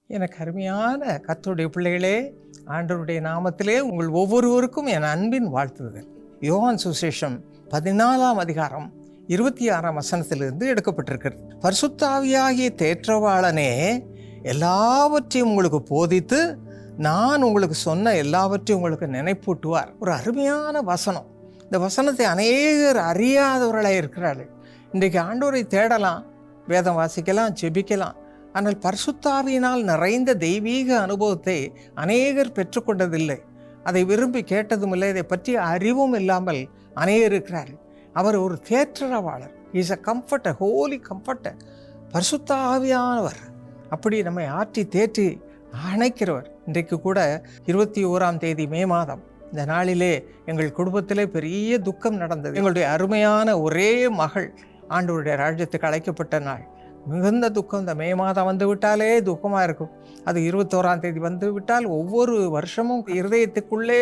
எனக்கு அருமையான கர்த்தருடைய பிள்ளைகளே, ஆண்டவருடைய நாமத்திலே உங்கள் ஒவ்வொருவருக்கும் என் அன்பின் வாழ்த்துதல். யோவான் சுவிசேஷம் 14ஆம் அதிகாரம் 26ஆம் வசனத்திலிருந்து எடுக்கப்பட்டிருக்கிறது. பரிசுத்த ஆவியாகிய தேற்றவாளனே எல்லாவற்றையும் உங்களுக்கு போதித்து நான் உங்களுக்கு சொன்ன எல்லாவற்றையும் உங்களுக்கு நினைப்பூட்டுவார். ஒரு அருமையான வசனம். இந்த வசனத்தை அநேகர் அறியாதவர்களாக இருக்கிறார்கள். இன்றைக்கு ஆண்டவரை தேடலாம், வேதம் வாசிக்கலாம், ஜெபிக்கலாம். ஆனால் பரிசுத்த ஆவியினால் நிறைந்த தெய்வீக அனுபவத்தை அநேகர் பெற்றுக்கொண்டதில்லை. அதை விரும்பி கேட்டதும் இல்லை. இதை பற்றி அறிவும் இல்லாமல் அநேகர் இருக்கிறார்கள். அவர் ஒரு தேற்றரவாளர். Is a comforter, holy comforter. பரிசுத்த ஆவியானவர் அப்படி நம்மை ஆற்றி தேற்றி அணைக்கிறவர். இன்றைக்கு கூட 21ஆம் தேதி மே மாதம், இந்த நாளிலே எங்கள் குடும்பத்திலே பெரிய துக்கம் நடந்தது. எங்களுடைய அருமையான ஒரே மகள் ஆண்டவருடைய ராஜ்யத்துக்கு அழைக்கப்பட்ட நாள். மிகுந்த துக்கம். இந்த மே மாதம் வந்து விட்டாலே துக்கமாக இருக்கும். அது 21ஆம் தேதி வந்து விட்டால் ஒவ்வொரு வருஷமும் இருதயத்துக்குள்ளே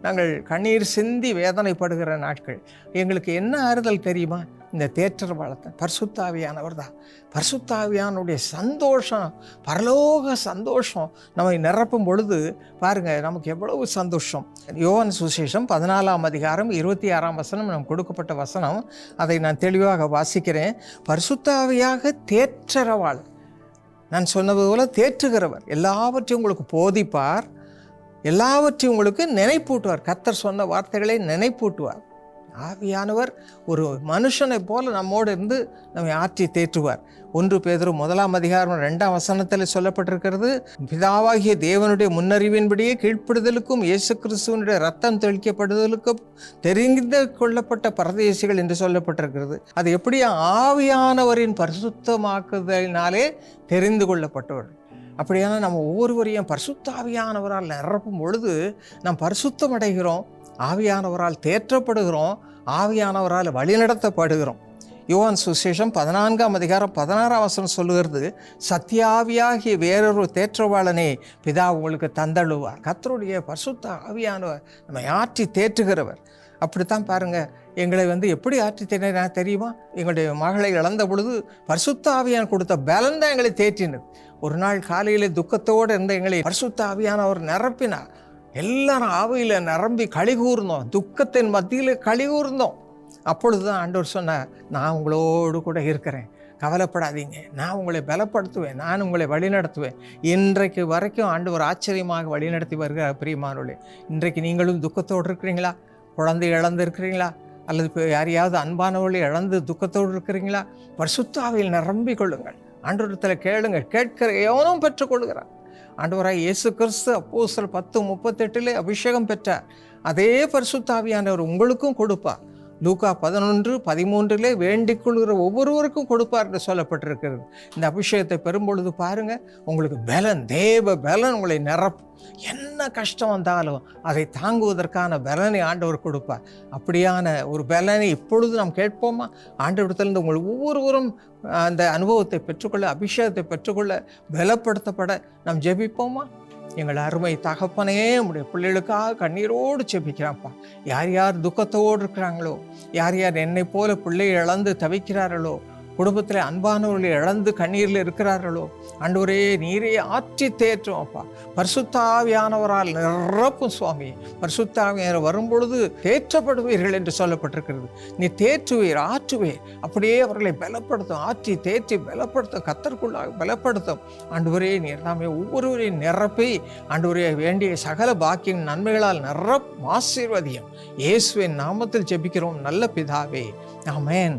நாங்கள் கண்ணீர் சிந்தி வேதனைப்படுகிற நாட்கள். எங்களுக்கு என்ன ஆறுதல் தெரியுமா? இந்த தேற்றரவாளத்தை பரிசுத்த ஆவியானவர் தான். பரிசுத்த ஆவியானுடைய சந்தோஷம், பரலோக சந்தோஷம் நம்மை நிரப்பும் பொழுது பாருங்கள், நமக்கு எவ்வளவு சந்தோஷம். யோவான் சுவிசேஷம் 14ஆம் அதிகாரம் 26ஆம் வசனம் நமக்கு கொடுக்கப்பட்ட வசனம். அதை நான் தெளிவாக வாசிக்கிறேன். பரிசுத்த ஆவியாக தேற்றரவாளர், நான் சொன்னது போல தேற்றுகிறவர், எல்லாவற்றையும் உங்களுக்கு போதிப்பார், எல்லாவற்றையும் உங்களுக்கு நினைப்பூட்டுவார். கர்த்தர் சொன்ன வார்த்தைகளை நினைப்பூட்டுவார். ஆவியானவர் ஒரு மனுஷனை போல நம்மோடு இருந்து நம்மை ஆற்றி தேற்றுவார். 1 பேதுரு 1ஆம் அதிகாரம் 2ஆம் வசனத்தில் சொல்லப்பட்டிருக்கிறது, பிதாவாகிய தேவனுடைய முன்னறிவின்படியே கீழ்ப்படுதலுக்கும் இயேசு கிறிஸ்துவனுடைய ரத்தம் தெளிக்கப்படுதலுக்கும் தெரிந்து கொள்ளப்பட்ட பரதேசிகள் என்று சொல்லப்பட்டிருக்கிறது. அது எப்படி? ஆவியானவரின் பரிசுத்தமாக்குதலினாலே தெரிந்து கொள்ளப்பட்டவர்கள். அப்படியான நம்ம ஒவ்வொருவரையும் பரிசுத்த ஆவியானவரால் நிரப்பும் பொழுது நாம் பரிசுத்தம் அடைகிறோம், ஆவியானவரால் தேற்றப்படுகிறோம், ஆவியானவரால் வழிநடத்தப்படுகிறோம். யோவான் சுவிசேஷம் 14ஆம் அதிகாரம் 16ஆம் வசனம் சொல்லுகிறது, சத்தியாவியாகிய வேறொரு தேற்றவாளனே பிதா உங்களுக்கு தந்தழுவார். கர்த்தருடைய பரிசுத்த ஆவியானவர் நம்மை ஆற்றி தேற்றுகிறவர். அப்படித்தான் பாருங்கள், எங்களை எப்படி ஆற்றி தேற்றினா தெரியுமா? எங்களுடைய மகளை இழந்த பொழுது பரிசுத்த ஆவியான் கொடுத்த பலன் தான் எங்களை தேற்றினது. ஒரு நாள் காலையிலே துக்கத்தோடு இருந்த எங்களை பரிசுத்த ஆவியானவர் நிரப்பினார். எல்லாரும் ஆவியில் நிரம்பி களிகூர்ந்தோம், துக்கத்தின் மத்தியில் களிகூர்ந்தோம். அப்பொழுது தான் ஆண்டவர் சொன்னார், நான் உங்களோடு கூட இருக்கிறேன், கவலைப்படாதீங்க, நான் உங்களை பலப்படுத்துவேன், நான் உங்களை வழிநடத்துவேன். இன்றைக்கு வரைக்கும் ஆண்டவர் ஆச்சரியமாக வழிநடத்தி வருகிறார். பிரியமானவர்களே, இன்றைக்கு நீங்களும் துக்கத்தோடு இருக்கிறீங்களா? குழந்தை இழந்து இருக்கிறீங்களா? அல்லது யாரையாவது அன்பானவர்களை இழந்து துக்கத்தோடு இருக்கிறீங்களா? பரிசுத்த ஆவியில் நிரம்பிக் கொள்ளுங்கள். ஆண்டவரிடத்தில் கேளுங்கள், கேட்கிற எவனும் பெற்றுக்கொள்கிறார். ஆண்டவராய் இயேசு கிறிஸ்து அப்போஸ்தலர் 10:38 அபிஷேகம் பெற்றார். அதே பரிசுத்த ஆவியானவர் உங்களுக்கும் கொடுப்பார். லூக்கா 11:13 வேண்டிக் கொள்கிற ஒவ்வொருவருக்கும் கொடுப்பார் என்று சொல்லப்பட்டிருக்கிறது. இந்த அபிஷேகத்தை பெறும்பொழுது பாருங்கள், உங்களுக்கு பலன், தேவ பலன் உங்களை நிரப்பும். என்ன கஷ்டம் வந்தாலும் அதை தாங்குவதற்கான பலனை ஆண்டவர் கொடுப்பார். அப்படியான ஒரு பலனை இப்பொழுது நாம் கேட்போமா? ஆண்டவரிடத்திலிருந்து உங்கள் ஒவ்வொருவரும் அந்த அனுபவத்தை பெற்றுக்கொள்ள, அபிஷேகத்தை பெற்றுக்கொள்ள, பலப்படுத்தப்பட நாம் ஜெபிப்போமா? எங்கள் அருமை தகப்பனே, உடைய பிள்ளைகளுக்காக கண்ணீரோடு ஜெபிக்கிறான்ப்பா. யார் யார் துக்கத்தோடு இருக்கிறாங்களோ, யார் யார் என்னை போல பிள்ளை இழந்து தவிக்கிறார்களோ, குடும்பத்தில் அன்பானவர்களை இழந்து கண்ணீரில் இருக்கிறார்களோ, ஆண்டவரே நீரே ஆற்றி தேற்றும் அப்பா. பரிசுத்த ஆவியானவரால் நிரப்பும் சுவாமி. பரிசுத்த ஆவியானவர் வரும்பொழுது தேற்றப்படுவீர்கள் என்று சொல்லப்பட்டிருக்கிறது. நீ தேற்றுவீர், ஆற்றுவீர். அப்படியே அவர்களை பலப்படுத்தும், ஆற்றி தேற்றி பலப்படுத்தும், கர்த்தருக்குள்ளாக பலப்படுத்தும். ஆண்டவரே நீர் எல்லாமே ஒவ்வொருவரையும் நிரப்பி ஆண்டவரே வேண்டிய சகல பாக்கியம் நன்மைகளால் நிரப்பும், ஆசீர்வதியும். இயேசுவின் நாமத்தில் ஜெபிக்கிறோம் நல்ல பிதாவே, ஆமென்.